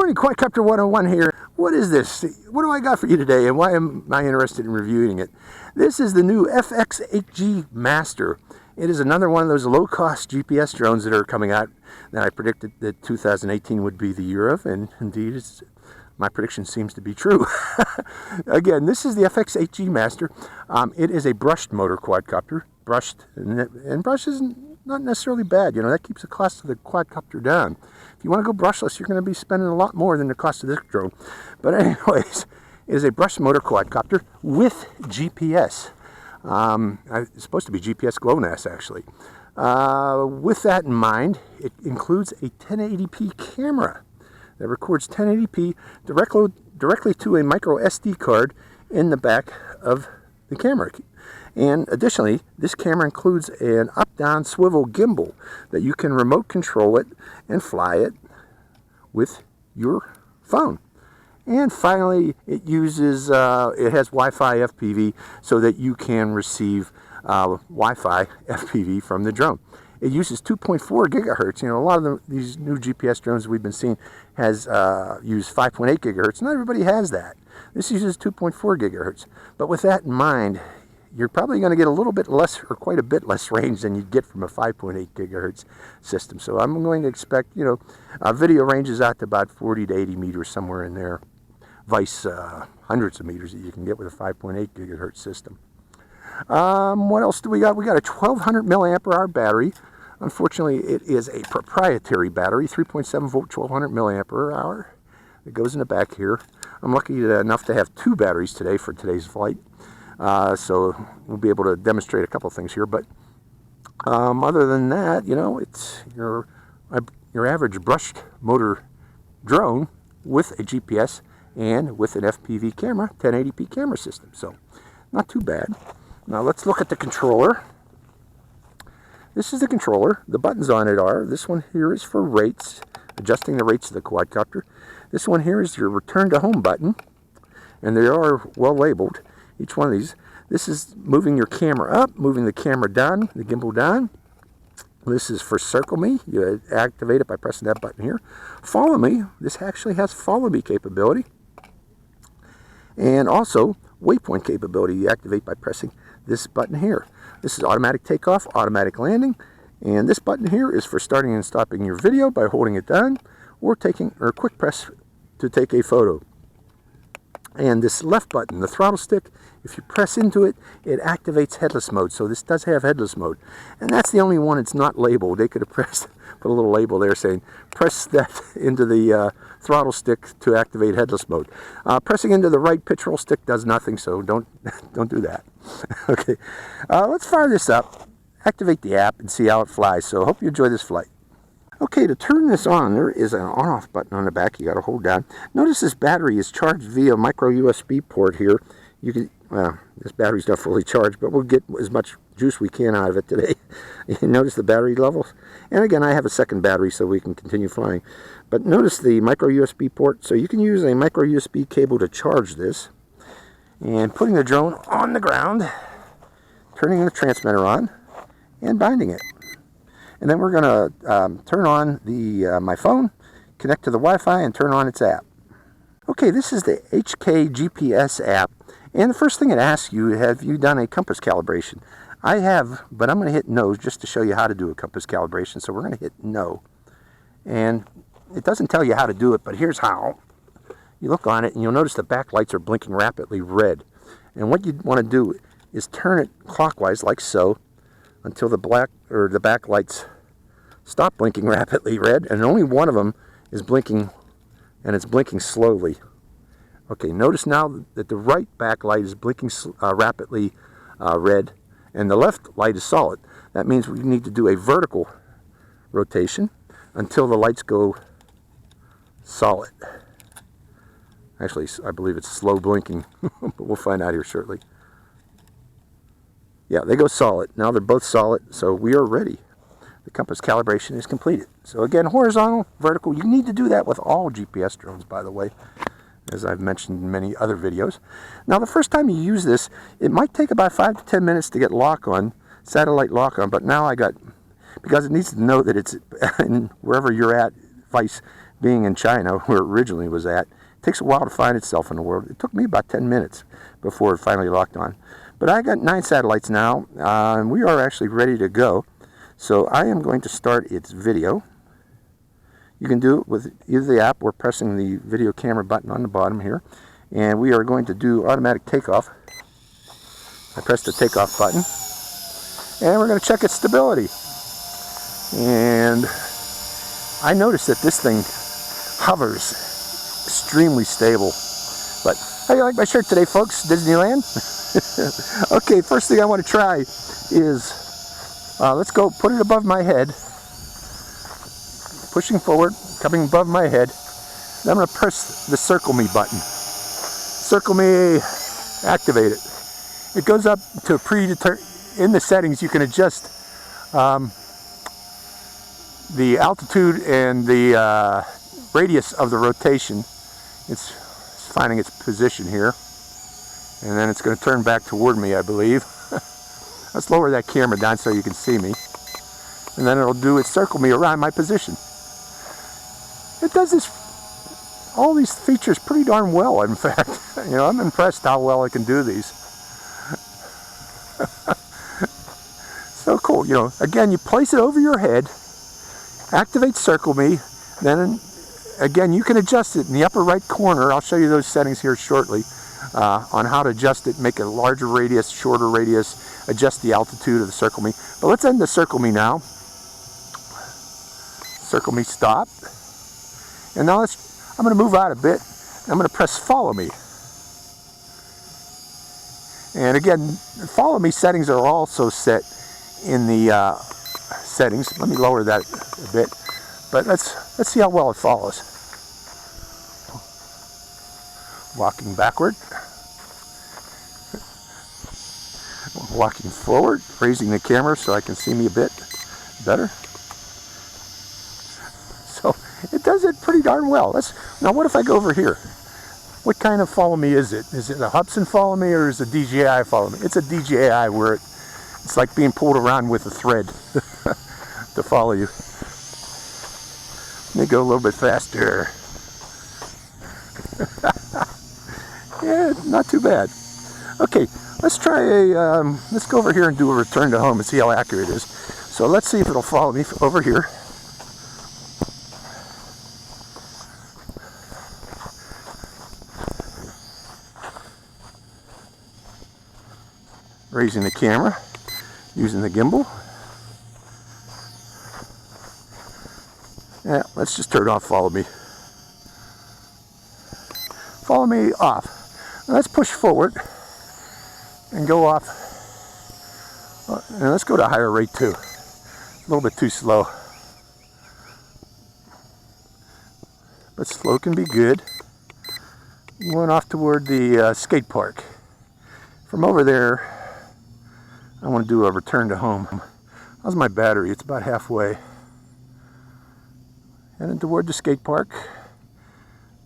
morning, Quadcopter 101 here. What is this? What do I got for you today, and why am I interested in reviewing it? This is the new FX-8G Master. It is another one of those low-cost GPS drones that are coming out that I predicted that 2018 would be the year of, and indeed, my prediction seems to be true. Again, this is the FX-8G Master. It is a brushed motor quadcopter. Brushed, and brush isn't not necessarily bad. You know, that keeps the cost of the quadcopter down. If you want to go brushless, you're going to be spending a lot more than the cost of this drone. But anyways, it is a brushed motor quadcopter with GPS. It's supposed to be GPS GLONASS, actually. With that in mind, it includes a 1080p camera that records 1080p directly to a microSD card in the back of the camera. And additionally, this camera includes an up-down swivel gimbal that you can remote control it and fly it with your phone. And finally, it uses, it has Wi-Fi FPV so that you can receive Wi-Fi FPV from the drone. It uses 2.4 gigahertz. You know, a lot of these new GPS drones we've been seeing has used 5.8 gigahertz. Not everybody has that. This uses 2.4 gigahertz. But with that in mind, you're probably going to get a little bit less, or quite a bit less range than you'd get from a 5.8 gigahertz system. So I'm going to expect, you know, video ranges out to about 40 to 80 meters, somewhere in there. Vice hundreds of meters that you can get with a 5.8 gigahertz system. What else do we got? We got a 1200 milliampere hour battery. Unfortunately, it is a proprietary battery, 3.7 volt, 1200 milliampere hour. It goes in the back here. I'm lucky enough to have two batteries today for today's flight. So we'll be able to demonstrate a couple things here, but other than that, you know, it's your average brushed motor drone with a GPS and with an FPV camera, 1080p camera system. So not too bad. Now let's look at the controller. This is the controller. The buttons on it are, this one here is for rates, adjusting the rates of the quadcopter. This one here is your return to home button, and they are well labeled. Each one of these. This is moving your camera up, moving the camera down, the gimbal down. This is for circle me. You activate it by pressing that button here. Follow me. This actually has follow me capability. And also waypoint capability. You activate by pressing this button here. This is automatic takeoff, automatic landing. And this button here is for starting and stopping your video by holding it down, or quick press to take a photo. And this left button, the throttle stick, if you press into it, it activates headless mode. So this does have headless mode. And that's the only one it's not labeled. They could have put a little label there saying, press that into the throttle stick to activate headless mode. Pressing into the right pitch roll stick does nothing, so don't do that. Okay, let's fire this up, activate the app, and see how it flies. So I hope you enjoy this flight. Okay, to turn this on, there is an on-off button on the back you got to hold down. Notice this battery is charged via micro USB port here. You can, well, this battery's not fully charged, but we'll get as much juice we can out of it today. You notice the battery levels? And again, I have a second battery so we can continue flying. But notice the micro USB port, so you can use a micro USB cable to charge this. And putting the drone on the ground, turning the transmitter on, and binding it. And then we're going to turn on my phone, connect to the Wi-Fi, and turn on its app. Okay, this is the HK GPS app. And the first thing it asks you, have you done a compass calibration? I have, but I'm going to hit no just to show you how to do a compass calibration. So we're going to hit no. And it doesn't tell you how to do it, but here's how. You look on it, and you'll notice the back lights are blinking rapidly red. And what you want to do is turn it clockwise, like so, until the back lights stop blinking rapidly red, and only one of them is blinking, and it's blinking slowly. Okay, notice now that the right back light is blinking rapidly red, and the left light is solid. That means we need to do a vertical rotation until the lights go solid. Actually, I believe it's slow blinking, but we'll find out here shortly. Yeah, they go solid. Now they're both solid, so we are ready. The compass calibration is completed. So again, horizontal, vertical. You need to do that with all GPS drones, by the way, as I've mentioned in many other videos. Now, the first time you use this, it might take about 5 to 10 minutes to get lock on, satellite lock on, but now because it needs to know that it's in wherever you're at, vice being in China, where it originally was at. It takes a while to find itself in the world. It took me about 10 minutes before it finally locked on. But I got 9 satellites now, and we are actually ready to go. So I am going to start its video. You can do it with either the app or pressing the video camera button on the bottom here. And we are going to do automatic takeoff. I press the takeoff button. And we're going to check its stability. And I noticed that this thing hovers extremely stable. But how do you like my shirt today, folks? Disneyland? Okay, first thing I want to try is, let's go put it above my head. Pushing forward, coming above my head. Then I'm going to press the circle me button. Circle me, activate it. It goes up to predetermined. In the settings, you can adjust the altitude and the radius of the rotation. It's finding its position here. And then it's going to turn back toward me, I believe. Let's lower that camera down so you can see me. And then it'll do it, circle me around my position. It does this, all these features pretty darn well, in fact. You know, I'm impressed how well it can do these. So cool, you know, again, you place it over your head, activate circle me, then again, you can adjust it in the upper right corner. I'll show you those settings here shortly on how to adjust it, make a larger radius, shorter radius, adjust the altitude of the circle me. But let's end the circle me now. Circle me, stop. And now I'm going to move out a bit. I'm going to press follow me. And again, follow me settings are also set in the settings. Let me lower that a bit. But let's see how well it follows. Walking backward. Walking forward, raising the camera so I can see me a bit better. So it does it pretty darn well. Now what if I go over here? What kind of follow me is it? Is it a Hubsan follow me or is it a DJI follow me? It's a DJI where it's like being pulled around with a thread to follow you. Let me go a little bit faster. Yeah, not too bad. Okay, let's try let's go over here and do a return to home and see how accurate it is. So let's see if it'll follow me over here. Raising the camera, using the gimbal. Yeah, let's just turn off follow me. Follow me off. Now let's push forward and go off. And let's go to a higher rate too. A little bit too slow. But slow can be good. Going off toward the skate park. From over there, I want to do a return to home. How's my battery? It's about halfway. Heading toward the skate park.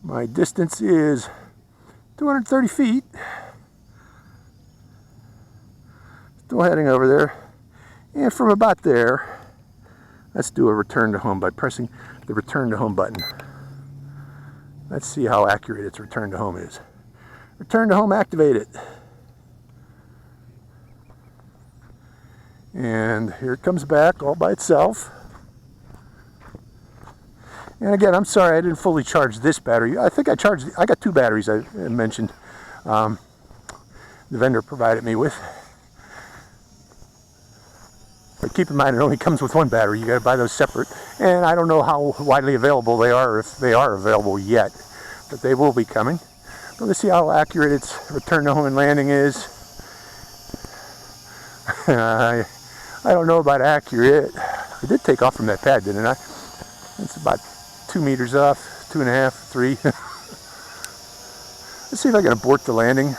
My distance is 230 feet. Still heading over there. And from about there, let's do a return to home by pressing the return to home button. Let's see how accurate its return to home is. Return to home activated. And here it comes back all by itself. And again, I'm sorry I didn't fully charge this battery. I think I got 2 batteries I mentioned the vendor provided me with. But keep in mind it only comes with 1 battery. You got to buy those separate. And I don't know how widely available they are, if they are available yet. But they will be coming. But let's see how accurate its return to home and landing is. I don't know about accurate. I did take off from that pad, didn't I? It's about 2 meters off, 2.5, 3. Let's see if I can abort the landing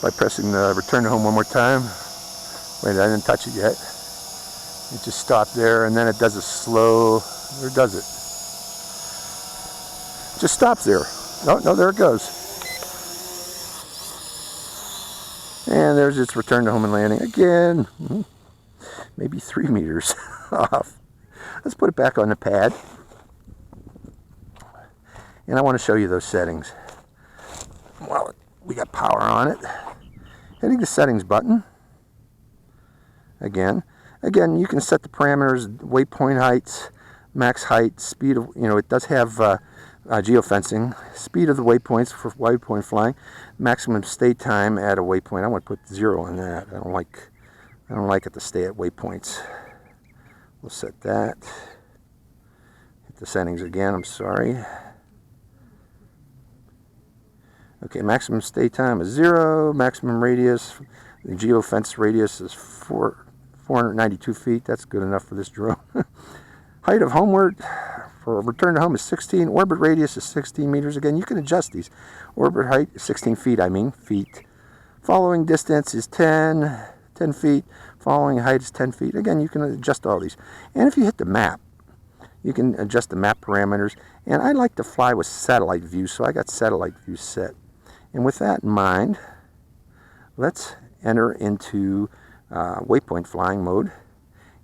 by pressing the return to home one more time. Wait, I didn't touch it yet. It just stopped there, and then it does a slow, or does it? Just stops there. No, there it goes. And there's its return to home and landing again. Maybe 3 meters off. Let's put it back on the pad. and I want to show you those settings. Well, we got power on it. Hitting the settings button. Again, you can set the parameters, waypoint heights, max height, speed of, it does have geofencing, speed of the waypoints for waypoint flying, maximum stay time at a waypoint. I want to put 0 on that. I don't like it to stay at waypoints. We'll set that. Hit the settings again, I'm sorry. Okay, maximum stay time is 0, maximum radius, the geofence radius is 492 feet. That's good enough for this drone. Height of homeward for return to home is 16. Orbit radius is 16 meters. Again, you can adjust these. Orbit height is 16 feet, feet. Following distance is 10 feet. Following height is 10 feet. Again, you can adjust all these. And if you hit the map, you can adjust the map parameters. And I like to fly with satellite view, so I got satellite view set. And with that in mind, let's enter into waypoint flying mode.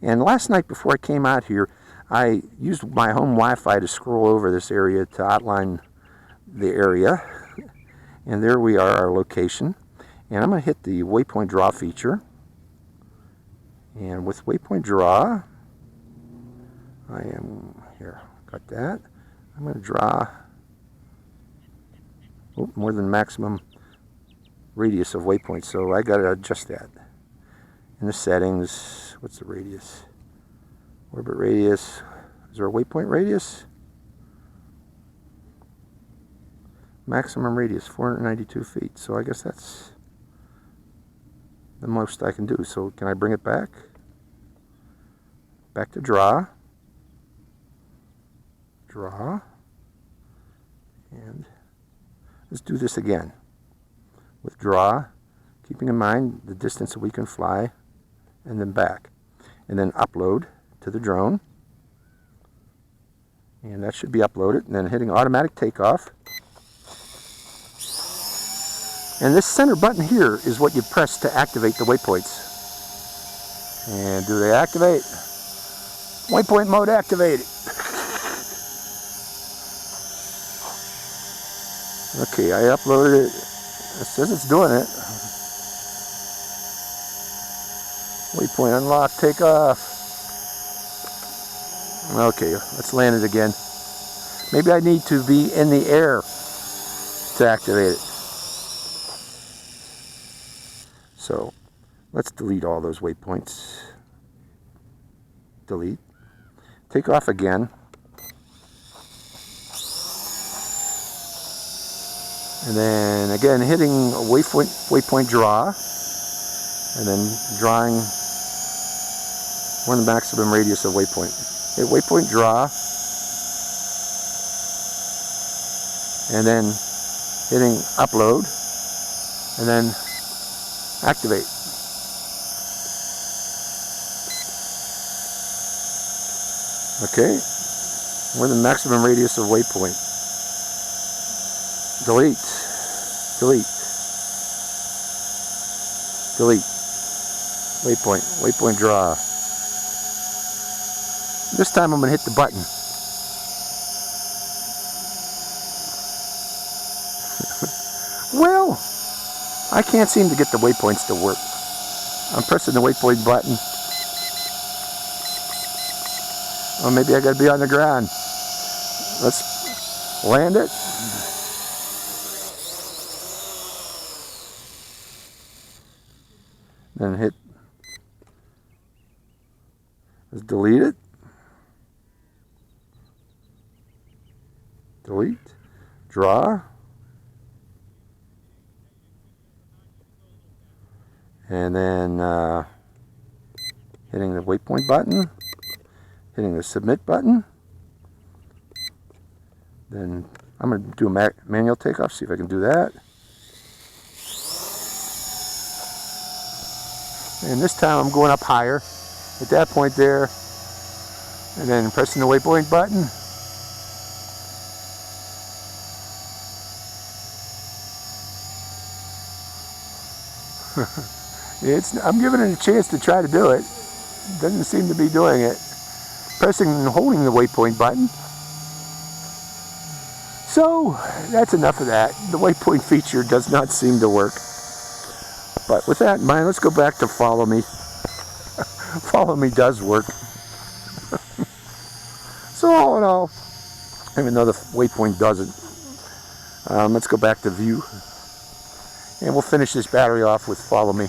And last night before I came out here, I used my home Wi-Fi to scroll over this area to outline the area. And there we are, our location. And I'm going to hit the waypoint draw feature. And with waypoint draw, I am here, got that. I'm going to draw more than maximum radius of waypoint, so I got to adjust that. In the settings, what's the radius? Orbit radius. Is there a waypoint radius? Maximum radius, 492 feet. So I guess that's the most I can do. So can I bring it back? Back to draw. Draw. And let's do this again. With draw, keeping in mind the distance that we can fly, and then back. And then upload to the drone. And that should be uploaded. And then hitting automatic takeoff. And this center button here is what you press to activate the waypoints. And do they activate? Waypoint mode activated. Okay, I uploaded it. It says it's doing it. Waypoint unlock, take off. Okay, let's land it again. Maybe I need to be in the air to activate it. So let's delete all those waypoints. Delete. Take off again. And then again hitting waypoint draw. And then drawing one of the maximum radius of waypoint. Hit waypoint draw. And then hitting upload. And then activate. Okay. More than maximum radius of waypoint. Delete. Delete. Delete. Waypoint. Waypoint draw. This time I'm going to hit the button. Well, I can't seem to get the waypoints to work. I'm pressing the waypoint button. Or maybe I got to be on the ground. Let's land it. Then hit. Let's delete it. Delete. Draw. And then hitting the waypoint button, hitting the submit button. Then I'm going to do a manual takeoff, see if I can do that. And this time I'm going up higher at that point there, and then pressing the waypoint button. I'm giving it a chance to try to do it. Doesn't seem to be doing it. Pressing and holding the waypoint button So that's enough of that. The Waypoint feature does not seem to work. But with that in mind, let's go back to follow me. Follow me does work. So all in all, even though the Waypoint doesn't, let's go back to view. And we'll finish this battery off with follow me.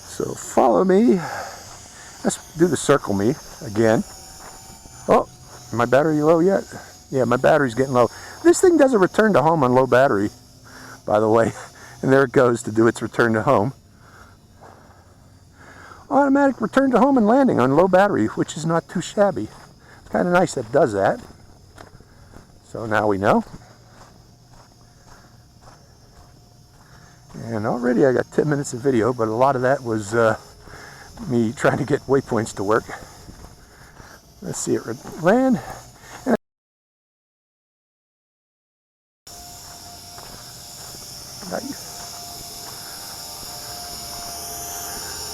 So follow me. Let's do the circle me again. Oh, my battery low yet? Yeah, my battery's getting low. This thing does a return to home on low battery, by the way. And there it goes to do its return to home. Automatic return to home and landing on low battery, which is not too shabby. It's kind of nice that it does that. So now we know. And already I got 10 minutes of video, but a lot of that was me trying to get waypoints to work. Let's see it land.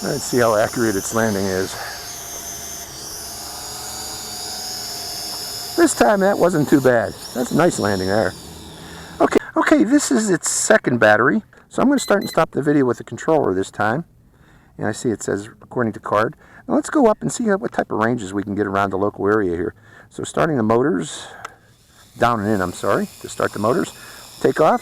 Let's see how accurate its landing is. This time that wasn't too bad. That's a nice landing there. Okay, this is its second battery. So I'm going to start and stop the video with the controller this time. And I see it says according to card. Now let's go up and see what type of ranges we can get around the local area here. So starting the motors, down and in, I'm sorry, to start the motors. Take off.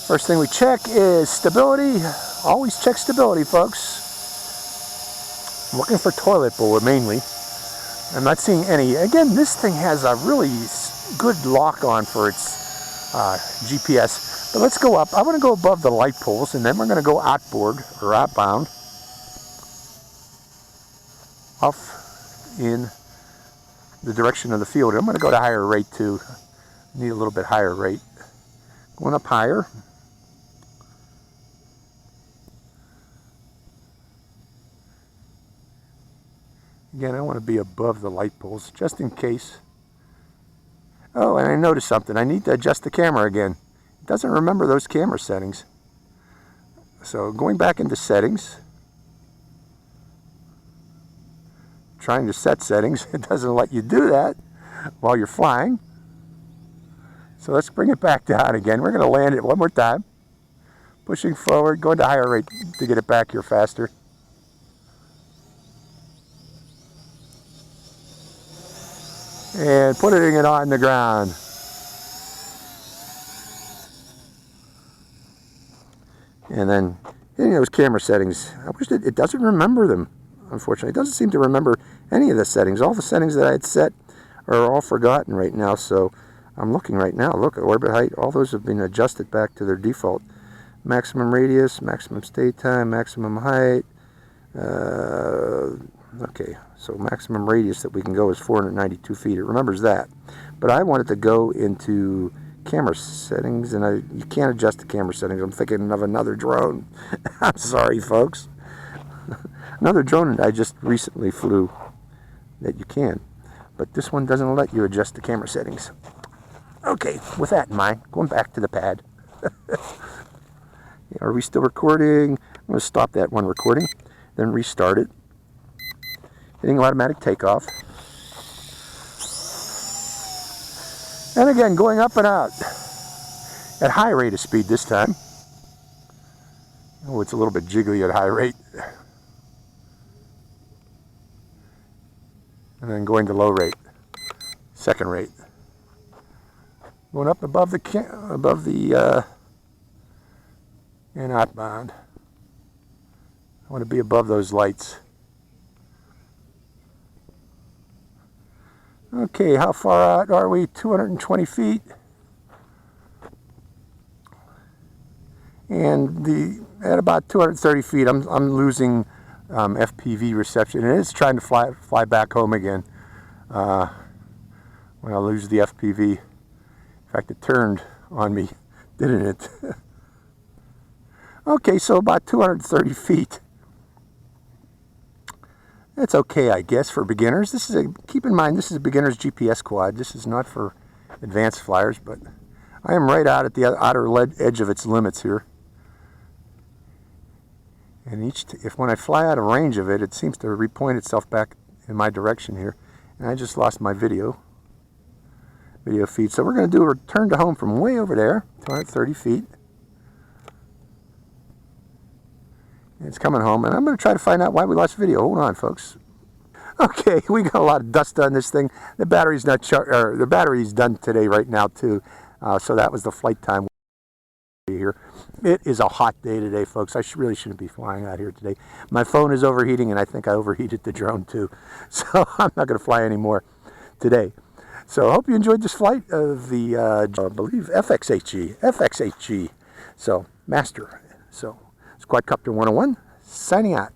First thing we check is stability. Always check stability, folks. I'm looking for toilet bowl mainly. I'm not seeing any. Again, this thing has a really good lock on for its GPS. But let's go up. I want to go above the light poles, and then we're going to go outboard or outbound. Off in the direction of the field. I'm going to go to higher rate too. Need a little bit higher rate. Going up higher. Again, I want to be above the light poles, just in case. Oh, and I noticed something. I need to adjust the camera again. It doesn't remember those camera settings. So going back into settings. Trying to set settings. It doesn't let you do that while you're flying. So let's bring it back down again. We're going to land it one more time. Pushing forward, going to higher rate to get it back here faster. And putting it on the ground. And then hitting those camera settings. I wish it doesn't remember them, unfortunately. It doesn't seem to remember any of the settings. All the settings that I had set are all forgotten right now. So I'm looking right now. Look, orbit height, all those have been adjusted back to their default. Maximum radius, maximum stay time, maximum height. Okay, so maximum radius that we can go is 492 feet. It remembers that. But I wanted to go into camera settings, and you can't adjust the camera settings. I'm thinking of another drone. I'm sorry, folks. Another drone I just recently flew that you can. But this one doesn't let you adjust the camera settings. Okay, with that in mind, going back to the pad. Are we still recording? I'm going to stop that one recording, then restart it. Hitting automatic takeoff. And again, going up and out at high rate of speed this time. Oh, it's a little bit jiggly at high rate. And then going to low rate, second rate. Going up above the and outbound. I want to be above those lights. Okay, how far out are we? 220 feet. And at about 230 feet, I'm losing FPV reception. And it's trying to fly back home again when I lose the FPV. In fact, it turned on me, didn't it? Okay, so about 230 feet. It's okay, I guess, for beginners. Keep in mind, this is a beginner's GPS quad. This is not for advanced flyers, but I am right out at the outer edge of its limits here. And when I fly out of range of it, it seems to repoint itself back in my direction here. And I just lost my video feed. So we're going to do a return to home from way over there, 230 feet. And it's coming home, and I'm going to try to find out why we lost video. Hold on, folks. Okay, we got a lot of dust on this thing. The battery's the battery's done today right now too. So that was the flight time here. It is a hot day today, folks. I really shouldn't be flying out here today. My phone is overheating, and I think I overheated the drone too. So I'm not going to fly anymore today. So I hope you enjoyed this flight of the, I believe, FX-8G. So, master. So, it's Quadcopter 101, signing out.